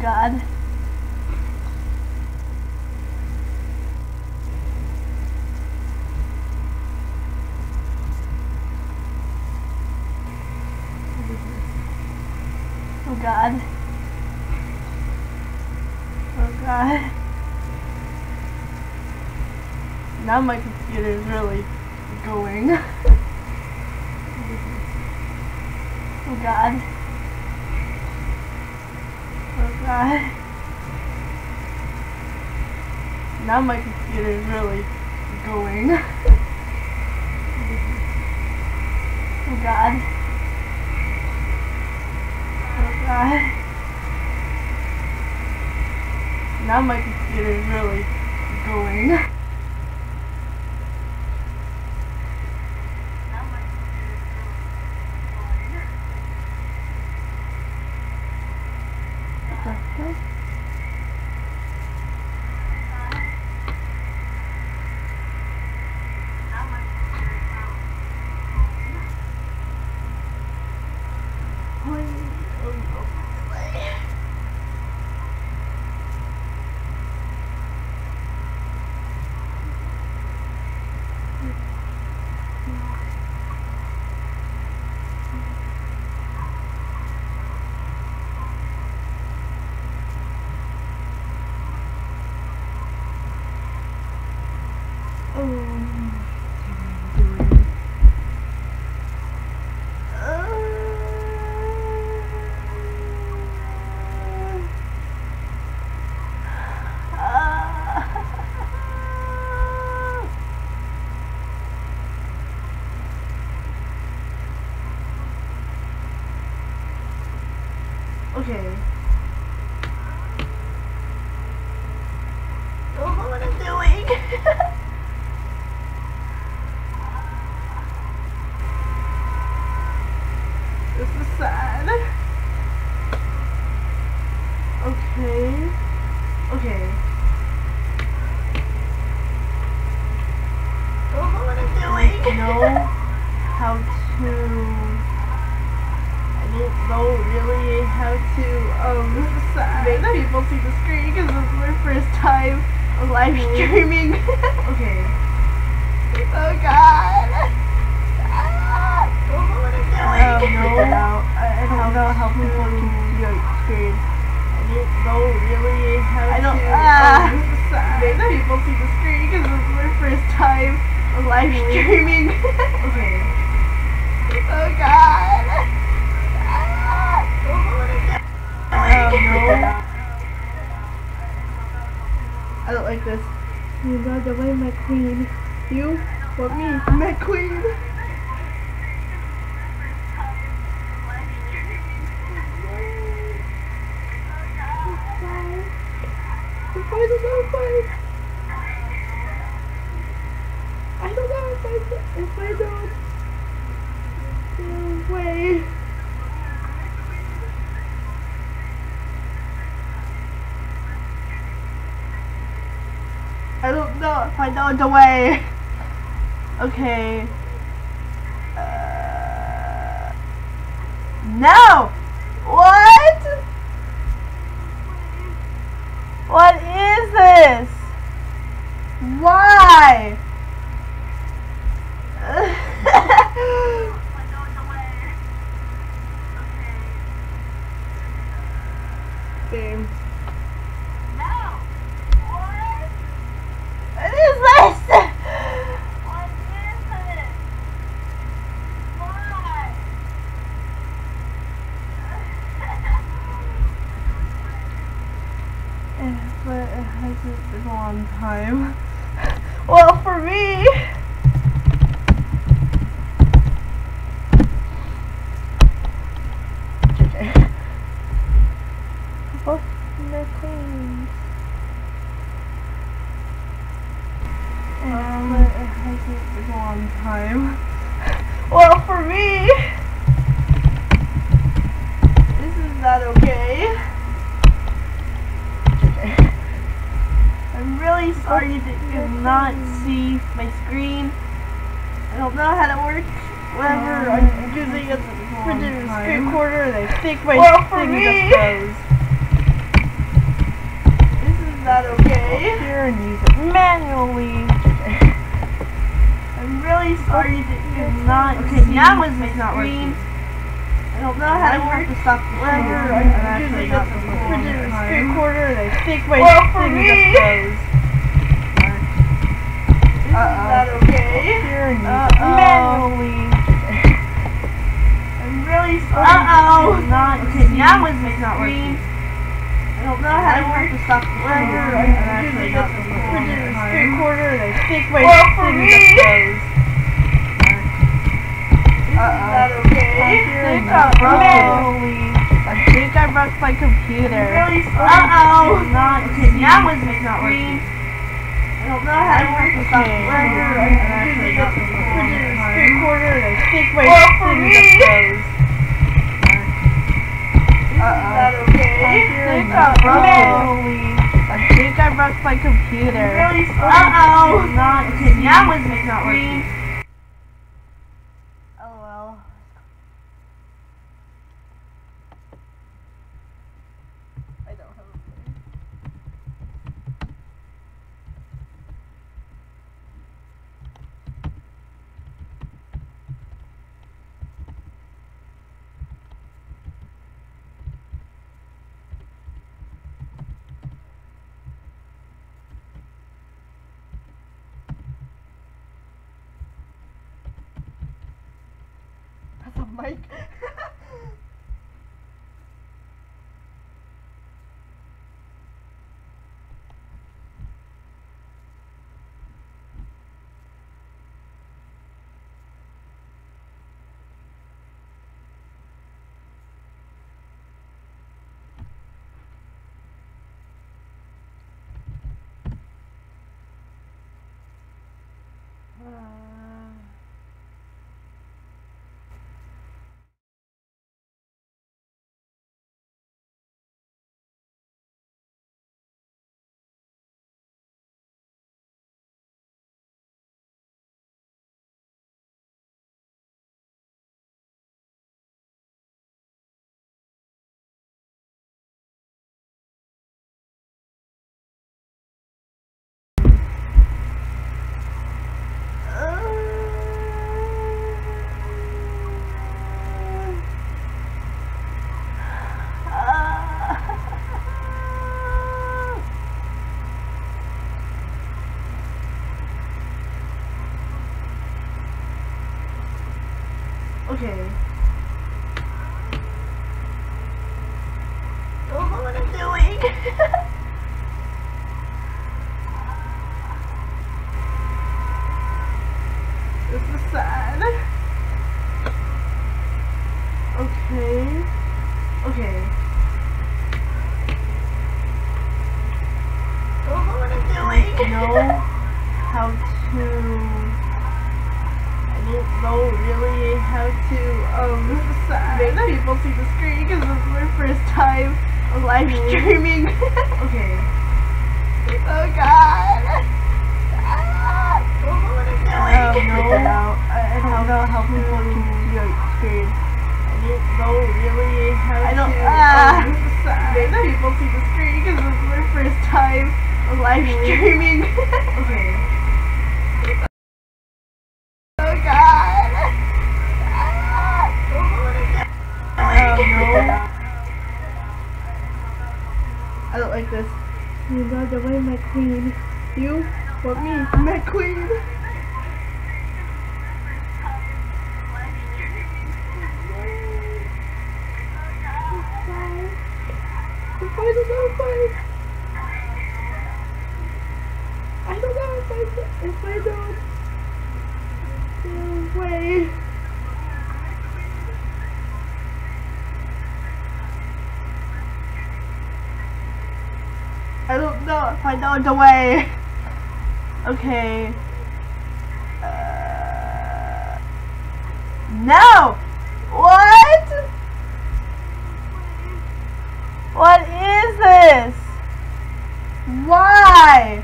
God. Oh God. Oh God. Now my computer is really going. Oh God. Oh God. Now my computer is really going. Oh God. Oh God. Now my computer is really going. Okay. Don't know what I'm doing. This is sad. Okay. Okay. Don't know what I'm doing. I know how to. I don't know really how to make people see the screen because this is my first time live streaming. Okay. Oh God. Don't know what I'm doing. I don't know how people can see your screen. I don't know really how to make people see the screen because this is my first time live streaming. Okay. Oh God. I don't like this. You got away my queen. You want me? My queen. I don't know if I don't. No way. I don't know if I know the way. Okay. No! What? What is this? Why? Game. What is this? What is this? Why? But it hasn't been a long time. Well, for me. Okay. Both my queens. But it hasn't been a long time. Well, for me, this is not okay. Okay. I'm really sorry that you cannot see my screen. I don't know how to work whenever I'm using it for the screen recorder, and I think my thing just goes. that okay? Here and use it manually. I'm really sorry that you're not. Okay, now is it's not screen. working. I don't know how to work to stop the Whenever screen. I'm using a printed screen recorder and I think my Well, for thing me. just goes. Is that okay? Here and use it manually. I'm really sorry that you're not. Okay, now is it's not screen. working. I don't know how to work to stop the screen. Whenever I'm using a printed screen recorder and I think my Well, for thing me. just goes. Is that okay? Here and It's not use it broken. manually. I think I broke my computer. I'm really sorry that you're not. Okay, now is it's not screen. working. I don't know how to work to stop the Whenever screen. I'm using a printed screen recorder and I think my Well, for thing me. just goes. Is that okay? Here It's and not use it broken. manually. I think I broke my computer. I'm really sorry that you're not. Okay, now is it's not screen. working. Oh well. I don't have a place. That's a mic. Okay. Don't know what I'm doing. This is sad. Okay. Okay. Don't know what I'm doing. Know how to. I don't know really how to make people see the screen because this is my first time live streaming. Okay. Oh god! Don't know what I'm doing. Know I don't know how people can see your screen. I don't know really how I don't to. make people see the screen because this is my first time live streaming. Okay. Oh god! Don't know what I'm doing. I don't like this. You got away my queen. You? What me? My queen. I don't know if I don't. No way. I don't know if I know the way. Okay. No! What? What is this? Why?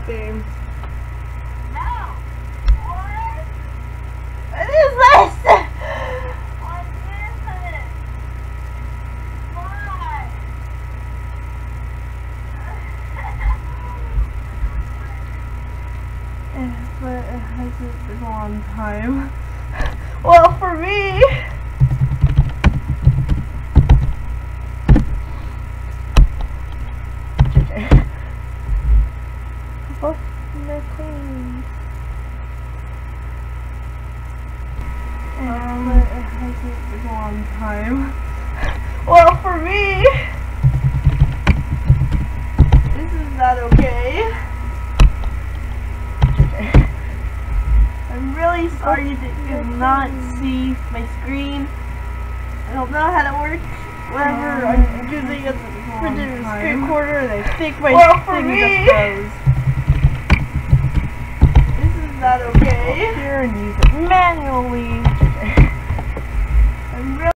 Game. No! What? What is on time. Well, for me, both they're clean. But it hasn't been a long time. Well, for me, this is not okay. I'm really sorry that you cannot see my screen. I don't know how to work whenever I'm using a printed screen recorder and I think my thing just froze. This is not okay. Here and use it manually. I'm really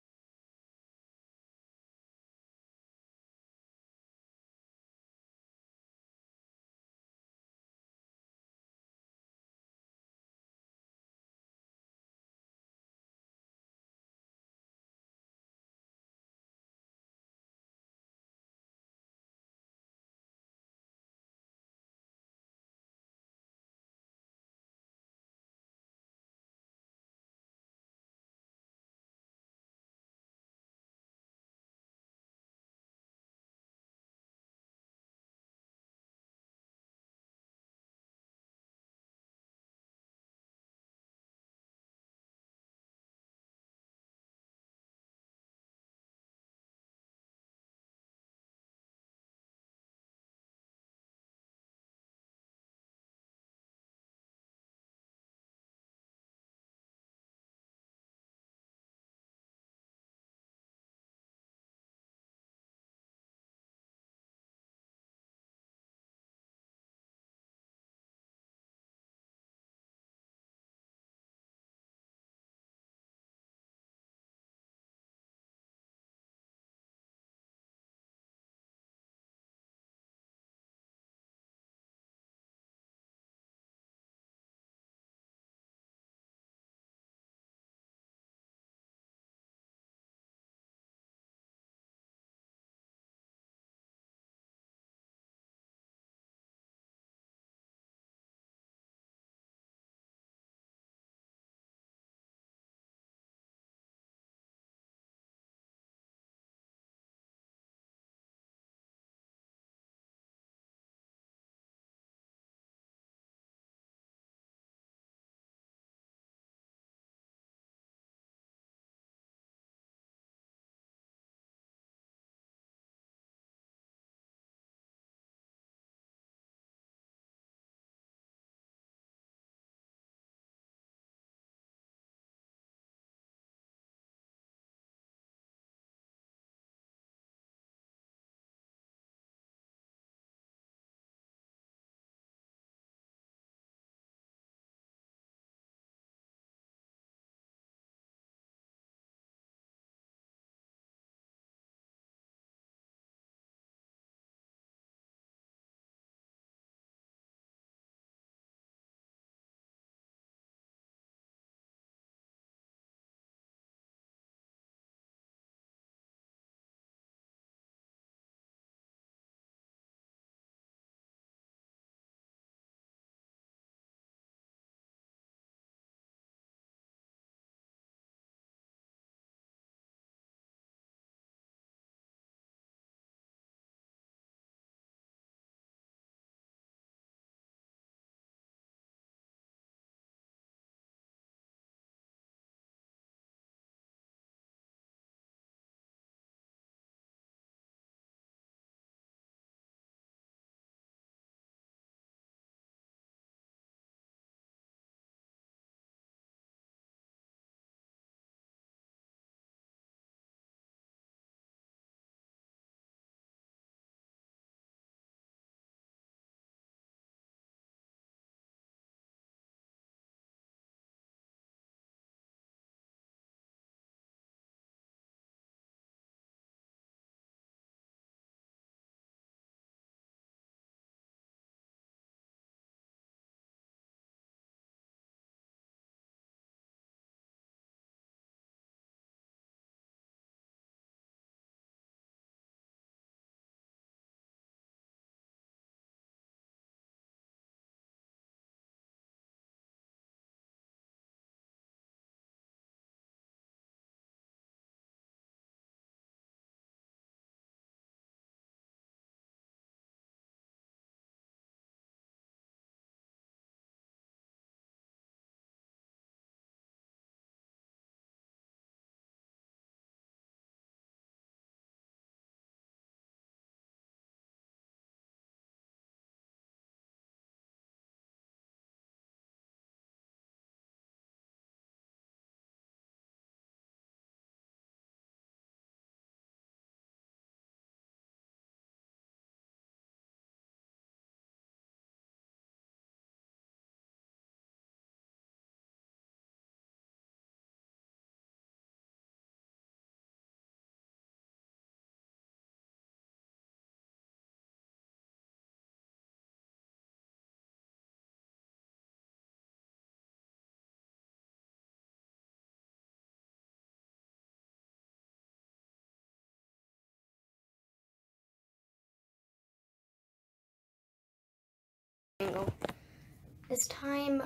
angle. This time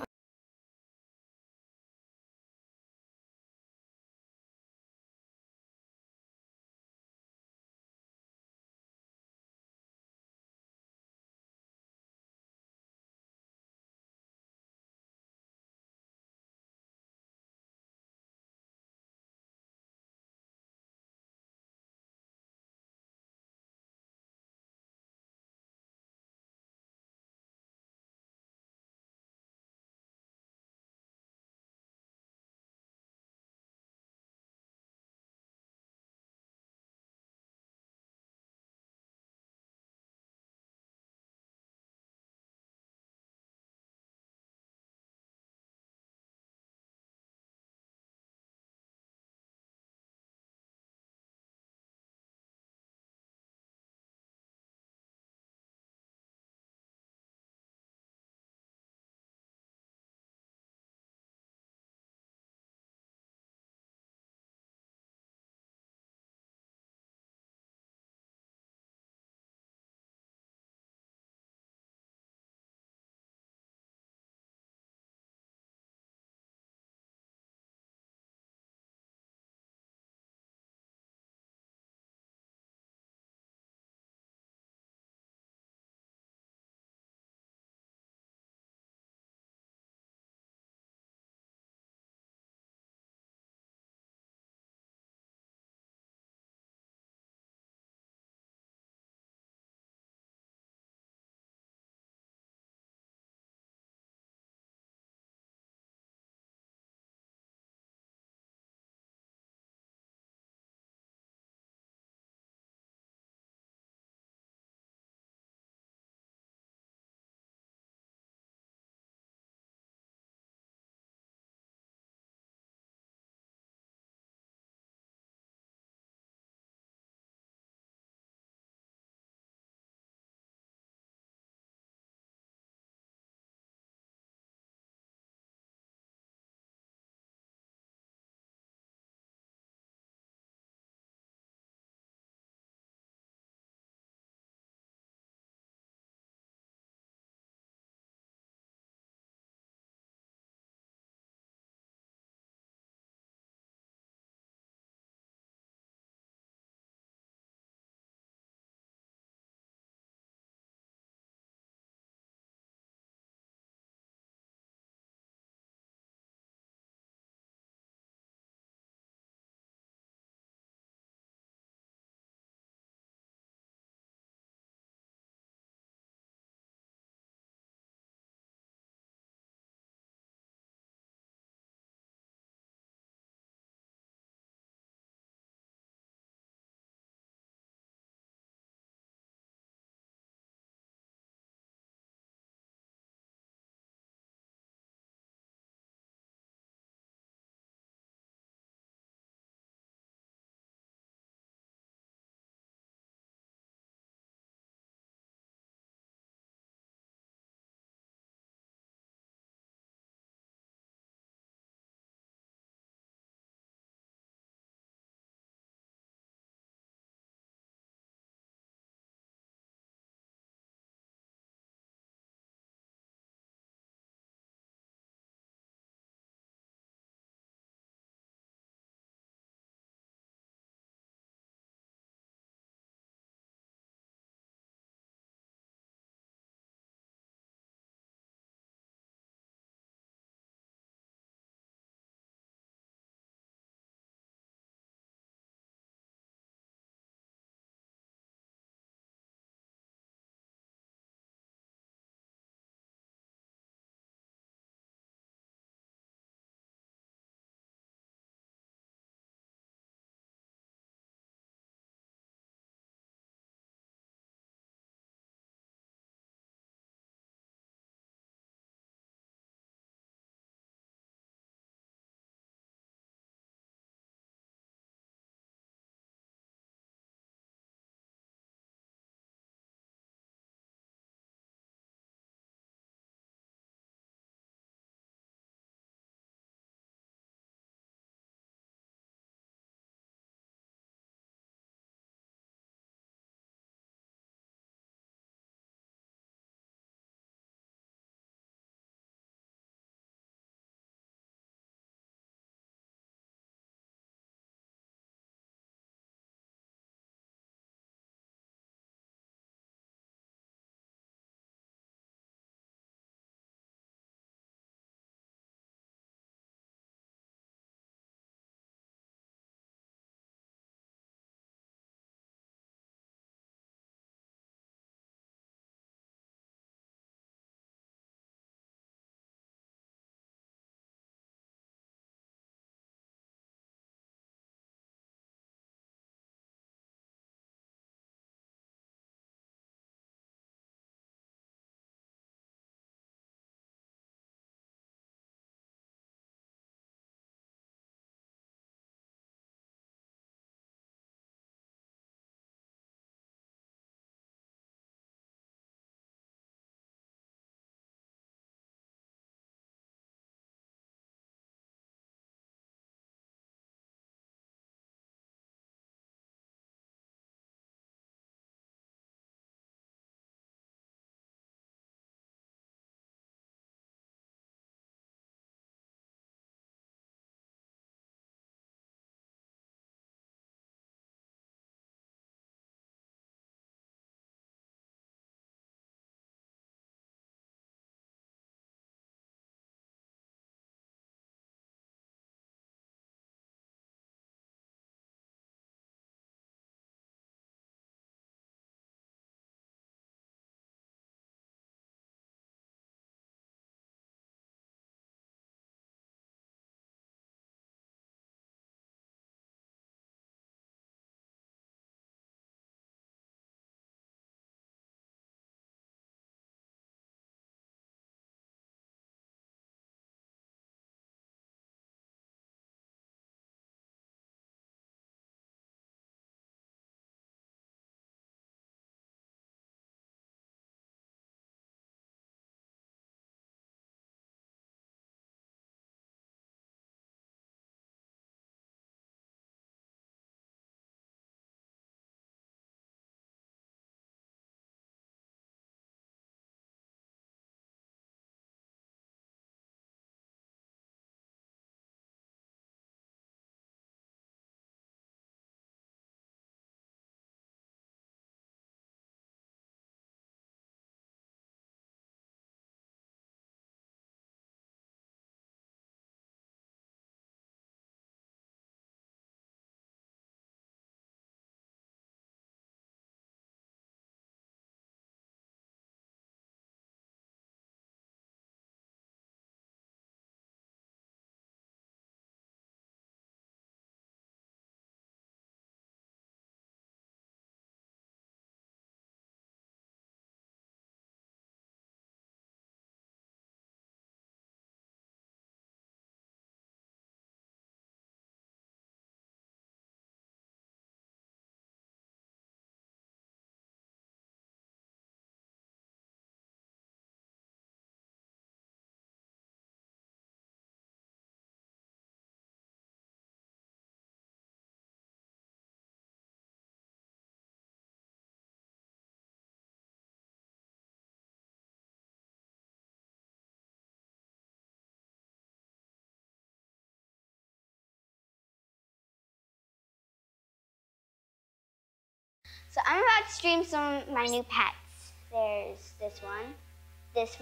So I'm about to stream some of my new pets. There's this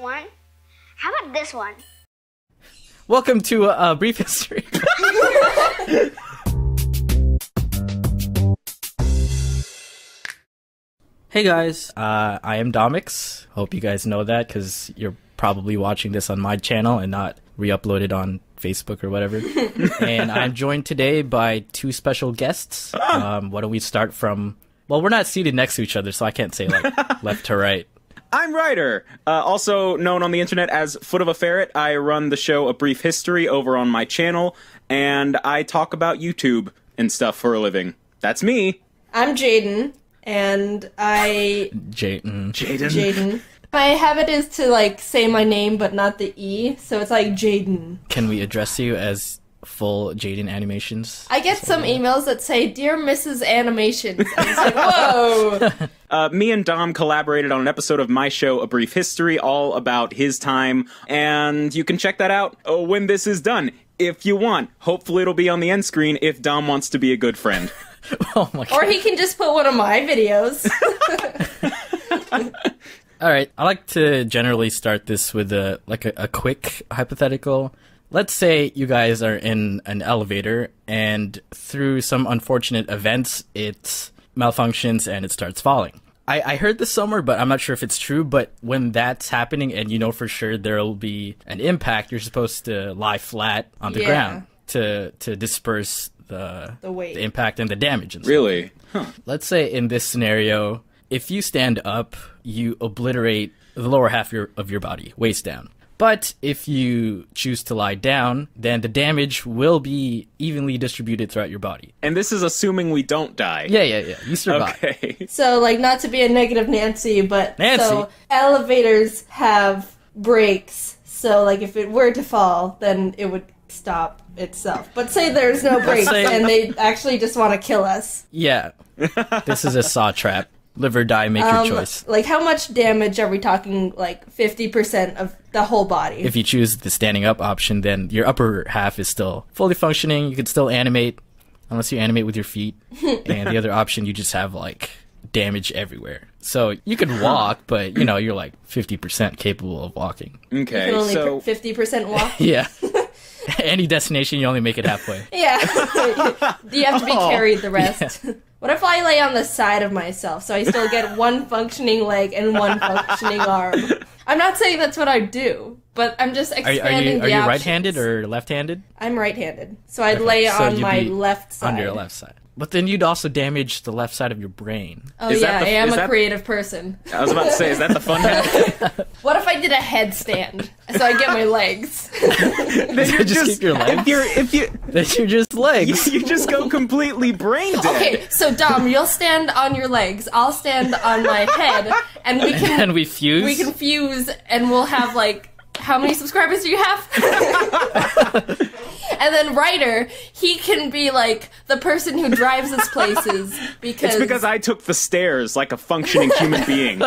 one. How about this one? Welcome to a brief history. Hey guys, I am Domix. Hope you guys know that because you're probably watching this on my channel and not re-uploaded on Facebook or whatever. And I'm joined today by two special guests. Why don't we start from... Well, we're not seated next to each other, so I can't say like left to right. I'm Ryder, also known on the internet as Foot of a Ferret. I run the show A Brief History over on my channel, and I talk about YouTube and stuff for a living. That's me. I'm Jaden, and Jaden. My habit is to, like, say my name but not the E, so it's like Jaden. Can we address you as full Jaden Animations? I get some emails that say, Dear Mrs. Animations, and it's like, whoa! Me and Dom collaborated on an episode of my show, A Brief History, all about his time, and you can check that out when this is done, if you want. Hopefully it'll be on the end screen if Dom wants to be a good friend. Oh my God. Or he can just put one of my videos. Alright, I like to generally start this with a quick hypothetical. Let's say you guys are in an elevator, and through some unfortunate events, it malfunctions and it starts falling. I heard this somewhere, but I'm not sure if it's true, but when that's happening and you know for sure there'll be an impact, you're supposed to lie flat on the ground to disperse the weight, the impact and the damage and stuff. Really? Huh. Let's say in this scenario, if you stand up, you obliterate the lower half of your body, waist down. But if you choose to lie down, then the damage will be evenly distributed throughout your body. And this is assuming we don't die. Yeah. You survive. Okay. So, like, not to be a negative Nancy, but Nancy. So elevators have brakes. So, like, if it were to fall, then it would stop itself. But say there's no brakes and they actually just want to kill us. Yeah. This is a saw trap. Live or die, make your choice. Like, how much damage are we talking? Like, 50% of the whole body? If you choose the standing up option, then your upper half is still fully functioning. You can still animate, unless you animate with your feet. And the other option, you just have, like, damage everywhere. So you can walk, but, you know, you're, like, 50% capable of walking. Okay, You can only so... 50% walk? Yeah. Any destination, you only make it halfway. Yeah. You have to be carried the rest. Yeah. What if I lay on the side of myself so I still get one functioning leg and one functioning arm? I'm not saying that's what I do, but I'm just expanding the options. Are you right-handed or left-handed? I'm right-handed, so I'd lay on my left side. On your left side. But then you'd also damage the left side of your brain. Oh yeah, I am a creative person. I was about to say, is that the fun half? What if I did a headstand so I get my legs? Then you just keep your legs? Then you're just legs. You just go completely brain dead. Okay, so Dom, you'll stand on your legs, I'll stand on my head, and we can... And we fuse? We can fuse, and we'll have, like... How many subscribers do you have? And then Ryder, he can be like the person who drives us places because... It's because I took the stairs like a functioning human being.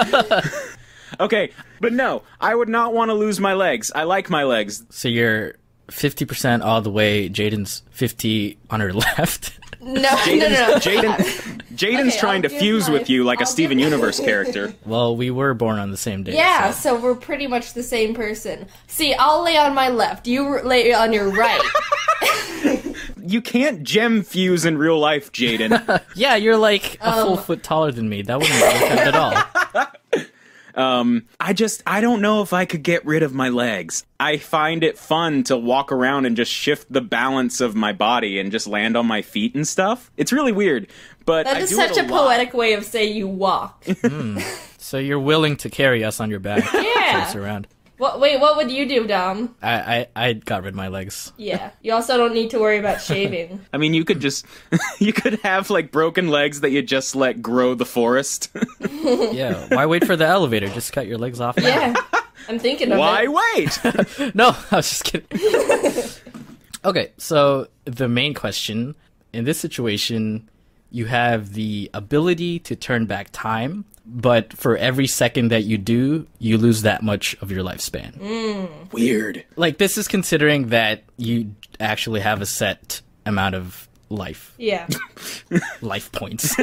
Okay, but no, I would not want to lose my legs. I like my legs. So you're 50% all the way, Jaden's 50 on her left. No. Jaden's trying to fuse with you like a Steven Universe character. Well, we were born on the same day. Yeah, so we're pretty much the same person. See, I'll lay on my left, you lay on your right. You can't gem fuse in real life, Jaden. Yeah, you're like a full foot taller than me. That wouldn't work out at all. I don't know if I could get rid of my legs. I find it fun to walk around and just shift the balance of my body and just land on my feet and stuff. It's really weird, but that is such a poetic way of saying you walk. So you're willing to carry us on your back. Yeah. Us around. Wait, what would you do, Dom? I got rid of my legs. Yeah. You also don't need to worry about shaving. I mean, you could just... you could have, like, broken legs that you just let grow the forest. Yeah, why wait for the elevator? Just cut your legs off now. Yeah, I'm thinking of Why it. wait? No, I was just kidding. Okay, so the main question, in this situation, you have the ability to turn back time, but for every second that you do, you lose that much of your lifespan. Weird. Like, this is considering that you actually have a set amount of life. Yeah. Life points.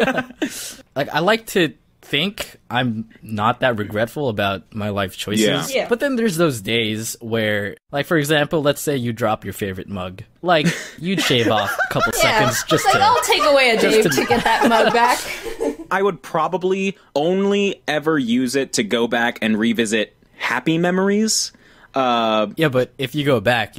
Like, I like to think I'm not that regretful about my life choices. Yeah. But then there's those days where, like, for example, let's say you drop your favorite mug. Like, you'd shave off a couple seconds just It's like, to... I'll take away a day to get that mug back. I would probably only ever use it to go back and revisit happy memories. Yeah, but if you go back,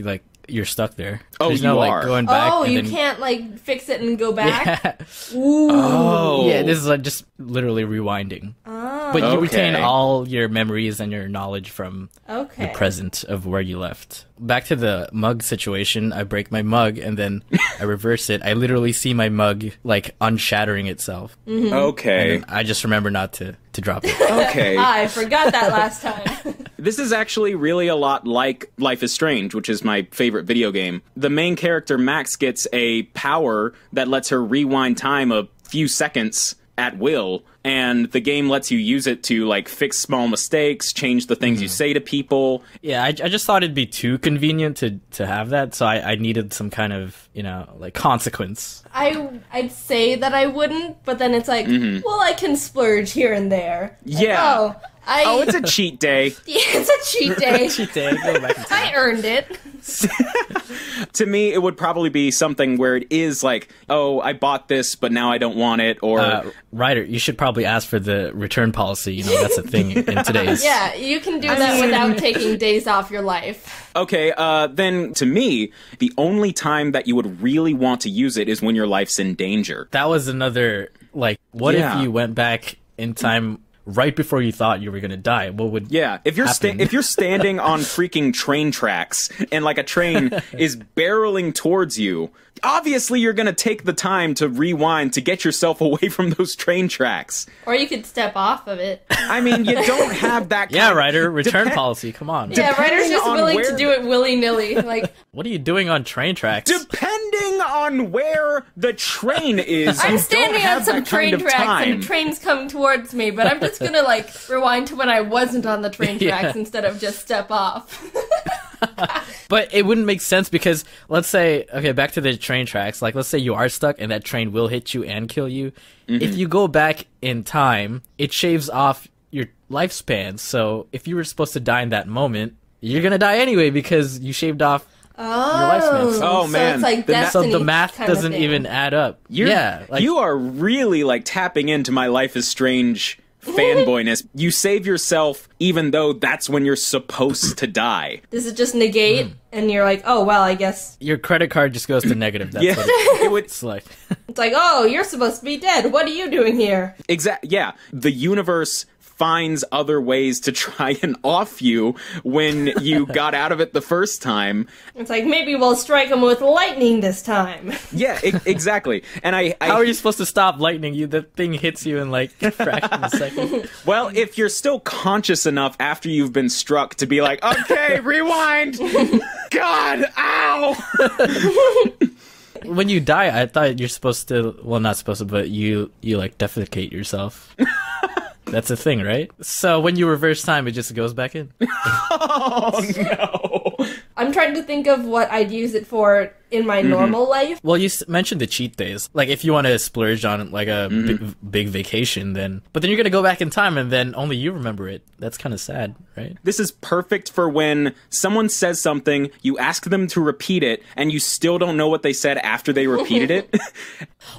you're stuck there. Oh, There's no, you like, are. going back. Oh, and you then... can't, like, fix it and go back? Yeah. Ooh. Oh. Yeah, this is like just literally rewinding. Oh. But you retain Okay. all your memories and your knowledge from Okay. the present of where you left. Back to the mug situation, I break my mug and then I reverse it. I literally see my mug, like, unshattering itself. Okay. And I just remember not to drop it. Okay. I forgot that last time. This is actually really a lot like Life is Strange, which is my favorite video game. The main character, Max, gets a power that lets her rewind time a few seconds at will, and the game lets you use it to, like, fix small mistakes, change the things you say to people. Yeah, I just thought it'd be too convenient to have that, so I needed some kind of, like, consequence. I'd say that I wouldn't, but then it's like, well, I can splurge here and there. Like, Yeah. oh, It's a cheat day. yeah, it's a cheat day. Cheat day, go back in time. I earned it. To me, it would probably be something where it is like, oh, I bought this, but now I don't want it, or... Ryder, you should probably ask for the return policy. That's a thing in today's... Yeah, you can do that without taking days off your life. Okay, then to me, the only time that you would really want to use it is when your life's in danger. That was another, like, what Yeah. if you went back in time right before you thought you were gonna die? What would If you're happen? if you're standing on freaking train tracks and, like, a train is barreling towards you, obviously you're gonna take the time to rewind to get yourself away from those train tracks. Or you could step off of it. I mean, you don't have that kind Yeah, of- Ryder, return policy, come on. Yeah, Ryder's just on willing where to do it willy-nilly. Like, What are you doing on train tracks? Depending on where the train is, I'm you standing don't have on some that train kind of tracks time. and the train's coming towards me, but I'm just gonna, like, rewind to when I wasn't on the train Yeah. tracks instead of just step off. But it wouldn't make sense because, let's say, okay, back to the train tracks, like, let's say you are stuck and that train will hit you and kill you. If you go back in time, it shaves off your lifespan, so if you were supposed to die in that moment, you're gonna die anyway because you shaved off your lifespan. Oh, so man. it's like Then that- So destiny. the math kind of doesn't thing. even add up. Like, You are really, like, tapping into my Life is Strange fanboyness. You save yourself even though that's when you're supposed to die. Does it just negate, and you're like, oh, well, I guess. your credit card just goes to negative. That's Yeah, what it- it would it's like. It's like, oh, you're supposed to be dead. What are you doing here? Yeah, the universe finds other ways to try and off you when you got out of it the first time. It's like, maybe we'll strike him with lightning this time. Yeah, exactly. And How are you supposed to stop lightning? The thing hits you in like a fraction of a second. well, if you're still conscious enough after you've been struck to be like, okay, rewind. God, ow. When you die, I thought you're supposed to. Well, not supposed to, but you like defecate yourself. That's a thing, right? So when you reverse time, it just goes back in. Oh no. I'm trying to think of what I'd use it for in my normal life. Well, you mentioned the cheat days. Like, if you want to splurge on like a big vacation, but then you're gonna go back in time, and then only you remember it. That's kind of sad, right? This is perfect for when someone says something, you ask them to repeat it, and you still don't know what they said after they repeated it.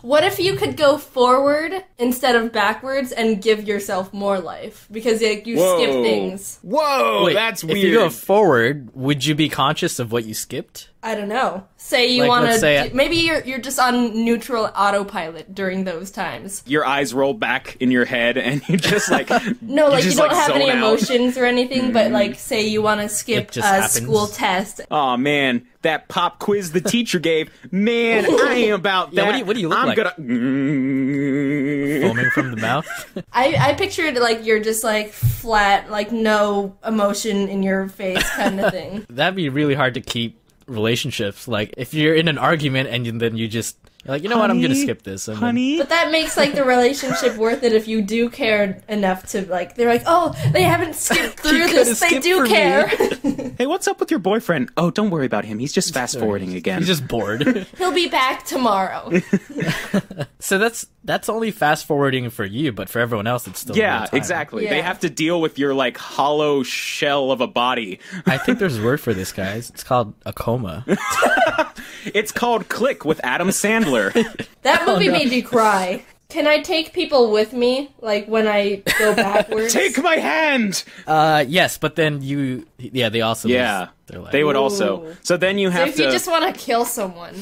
What if you could go forward instead of backwards and give yourself more life? Because like, you skip things. Whoa, Wait, that's weird. If you go forward, would you be conscious of what you skipped? I don't know. Say you Like, want let's say to... Maybe you're just on neutral autopilot during those times. Your eyes roll back in your head, and you just like... No, like, you just, don't like, have any zone out. emotions or anything, but, like, say you want to skip just a happens. school test. Oh man, that pop quiz the teacher gave. Man, I ain't about that. Yeah, what do you look I'm like? gonna. Foaming from the mouth? I pictured, like, you're just, like, flat, like, no emotion in your face kind of thing. That'd be really hard to keep relationships. Like, if you're in an argument and then you just You're like, you know what? I'm gonna skip this. And Honey? But that makes like the relationship worth it if you do care enough to like. They're like, oh, they haven't skipped through this. They do care. Hey, what's up with your boyfriend? Oh, don't worry about him. He's just fast forwarding again. He's just bored. He'll be back tomorrow. So that's only fast forwarding for you, but for everyone else, it's still real time. Exactly. Yeah. They have to deal with your like hollow shell of a body. I think there's a word for this, guys. It's called a coma. It's called Click with Adam Sandler. That movie made me cry. Can I take people with me, like when I go backwards? Take my hand. Yes, but then they also lose their life. They would also. So then you So have if to. you just want to kill someone.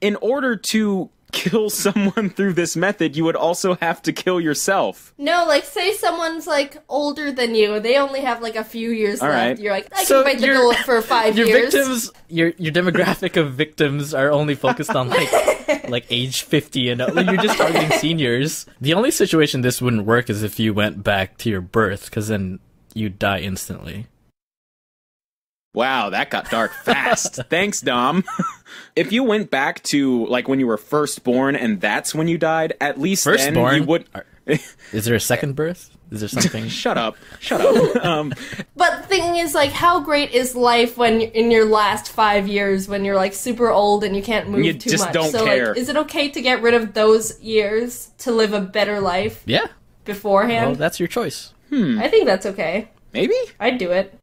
In order to kill someone through this method, you would also have to kill yourself. No, like say someone's like older than you, they only have like a few years left. right. You're like, I So can bite the your- bullet for 5 Your years. victims, your demographic of victims are only focused on like age 50 and up. Like, you're just targeting seniors. The only situation this wouldn't work is if you went back to your birth, because then you'd die instantly. Wow, that got dark fast. Thanks, Dom. If you went back to like when you were first born and that's when you died, at least then Firstborn? you would. Is there a second birth? Is there something? Shut up. Shut up. But the thing is, like, how great is life when in your last 5 years when you're like super old and you can't move You too just much? don't so care. like, is it okay to get rid of those years to live a better life Yeah. Well, beforehand? that's your choice. I think that's okay. Maybe? I'd do it.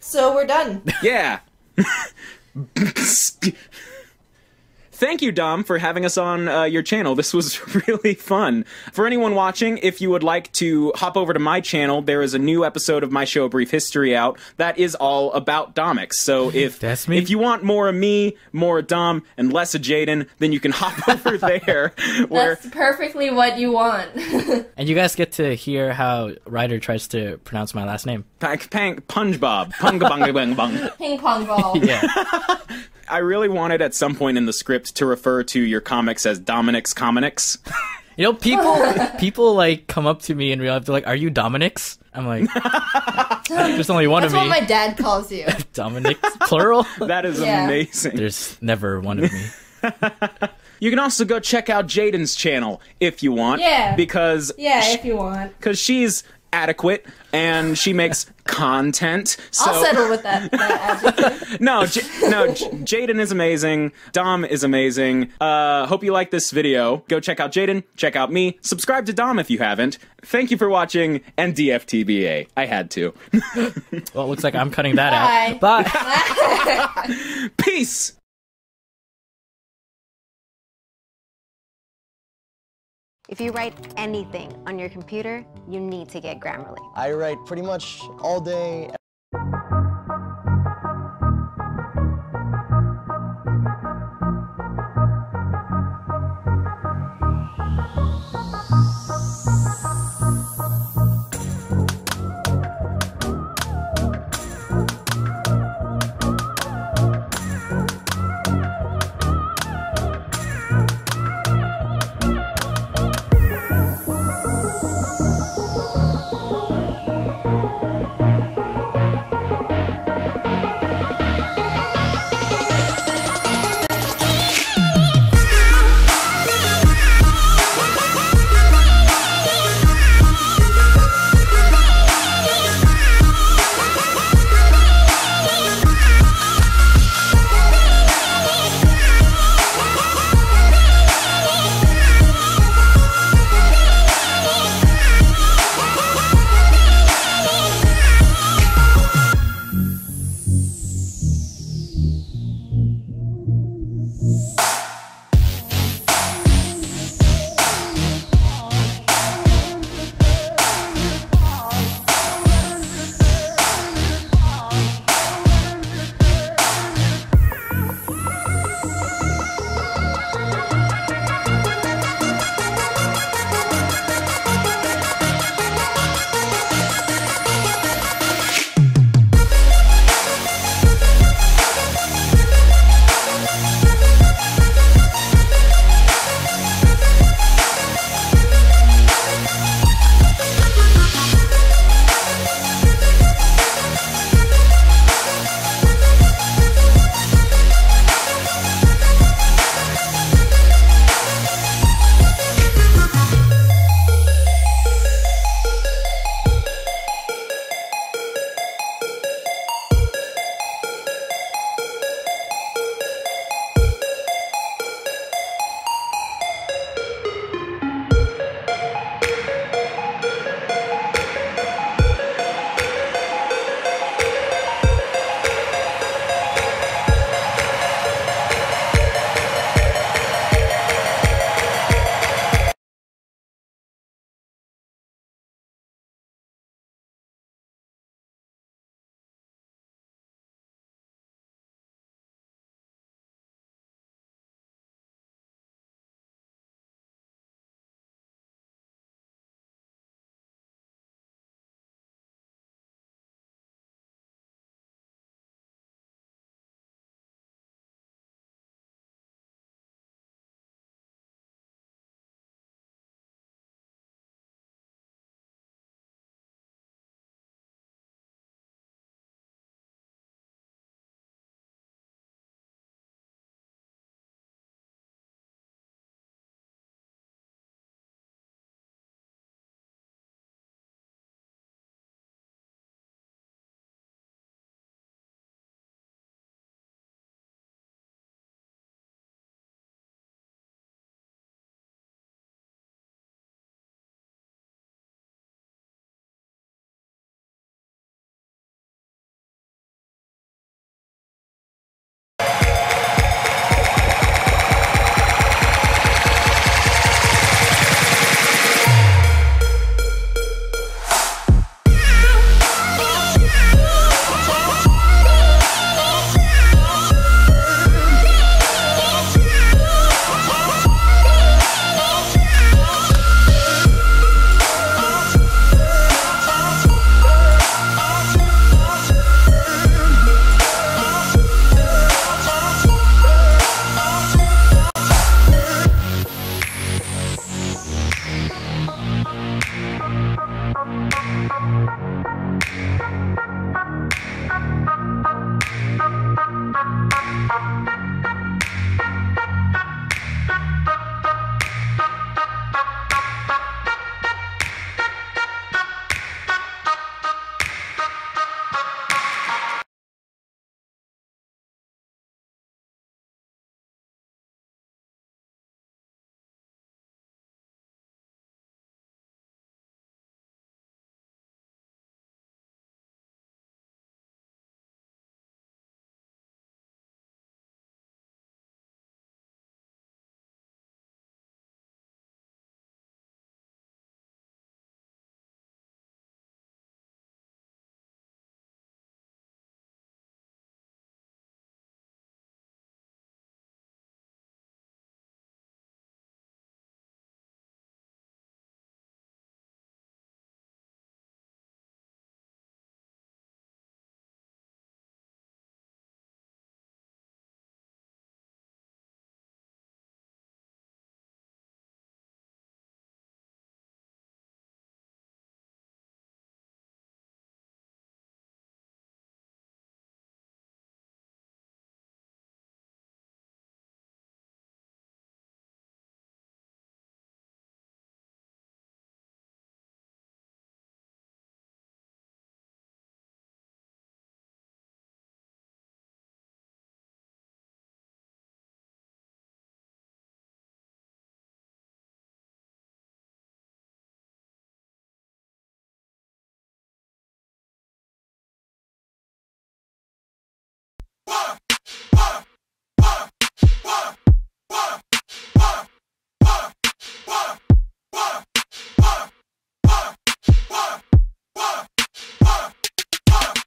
So we're done. Yeah. Thank you, Dom, for having us on your channel. This was really fun. For anyone watching, if you would like to hop over to my channel, there is a new episode of my show, A Brief History, out that is all about Domics. So if That's me. if you want more of me, more of Dom, and less of Jaden, then you can hop over there. Where That's perfectly what you want. And you guys get to hear how Ryder tries to pronounce my last name. Punch Bob, Punga Bunga Bang Bung. Ping pong ball. Yeah. I really wanted at some point in the script to refer to your comics as Dominic's Comics. You know, people like come up to me in real life. They're like, "Are you Dominic's?" I'm like, "There's only one That's of what me." my dad calls you. Dominic's plural. That is Yeah. amazing. There's never one of me. You can also go check out Jaden's channel if you want. Yeah. Because Yeah, if you want. she's adequate and she makes content. So I'll settle with that adjective. no, Jaden is amazing. Dom is amazing. Hope you like this video. Go check out Jaden, check out me, subscribe to Dom if you haven't. Thank you for watching, and DFTBA. I had to. Well, it looks like I'm cutting that out. Bye. Peace! If you write anything on your computer, you need to get Grammarly. I write pretty much all day.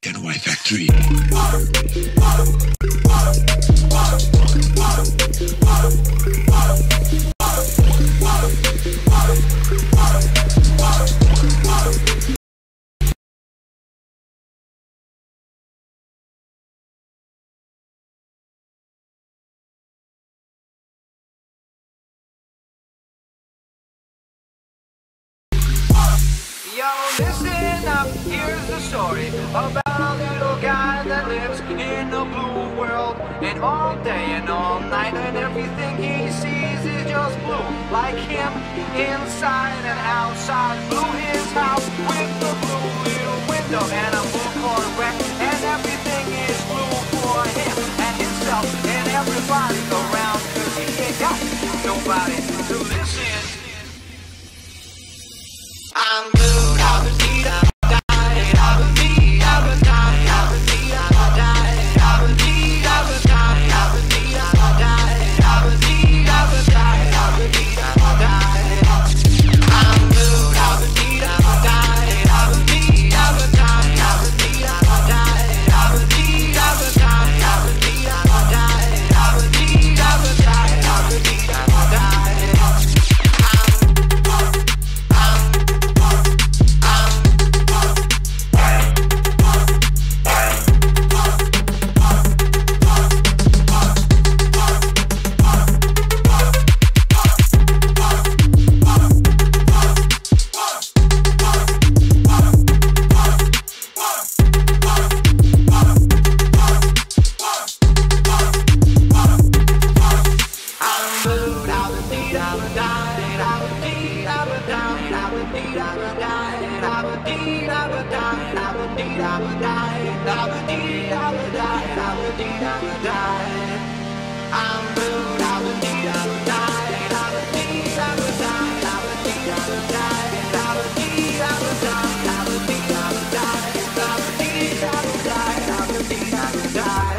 Getaway Factory. Yo, listen up, here's the story about a little guy that lives in a blue world. And all day and all night, and everything he sees is just blue. Like him, inside and outside. Blue his house with the blue little window and a blue Corvette. And everything is blue for him and himself and everybody around. Cause he ain't got nobody to listen. I'm blue, I've been beat, I've been died, I've been beat, I've been died, I've been beat, I've been died, I've been beat, I've been died, I've been beat, I've been died, I've been beat, I've been died, I've been beat, I've been died. I'm blue, I've been beat, I've been died, I've been beat, I've been died, I've been beat, I've been died, I've been beat, I've been died, I've been beat, I've been died, I've been beat, I've been died, I've been beat, I've been died.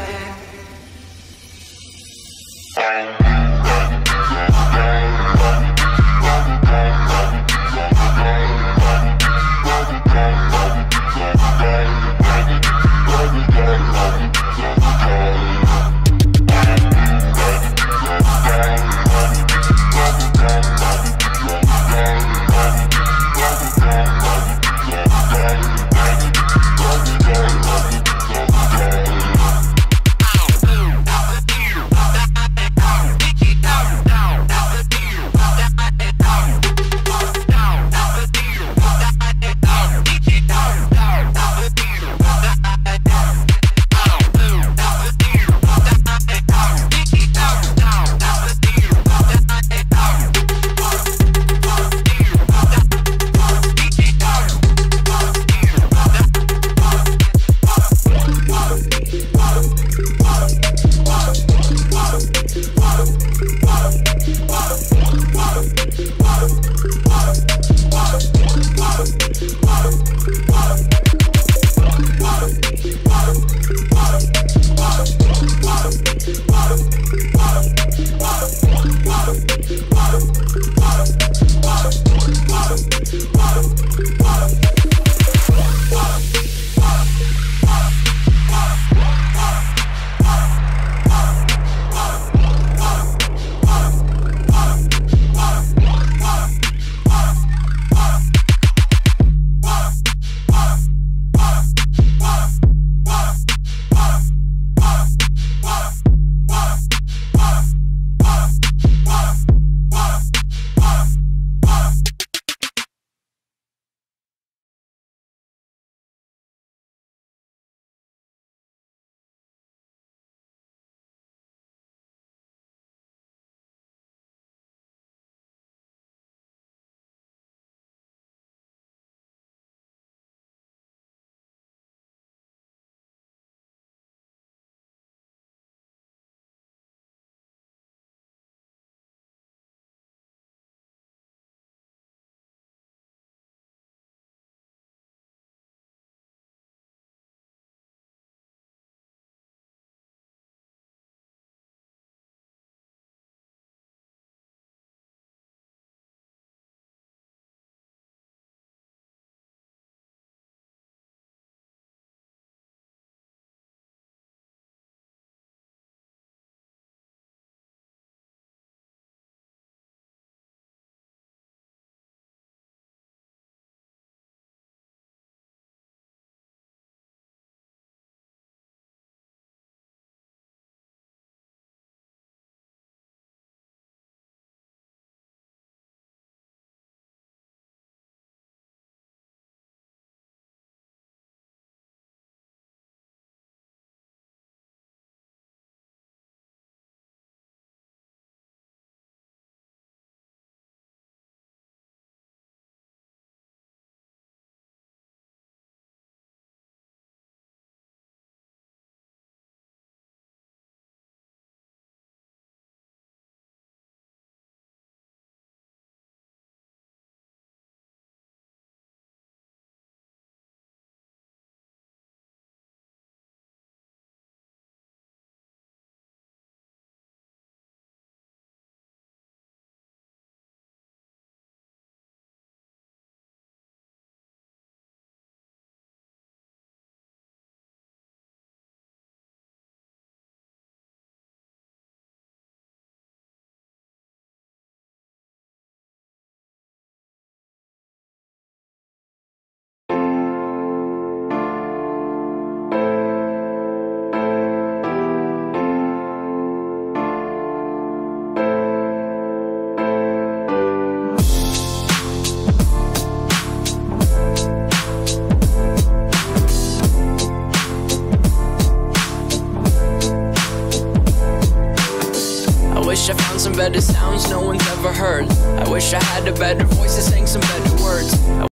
better sounds no one's ever heard. I wish I had a better voice that sang some better words.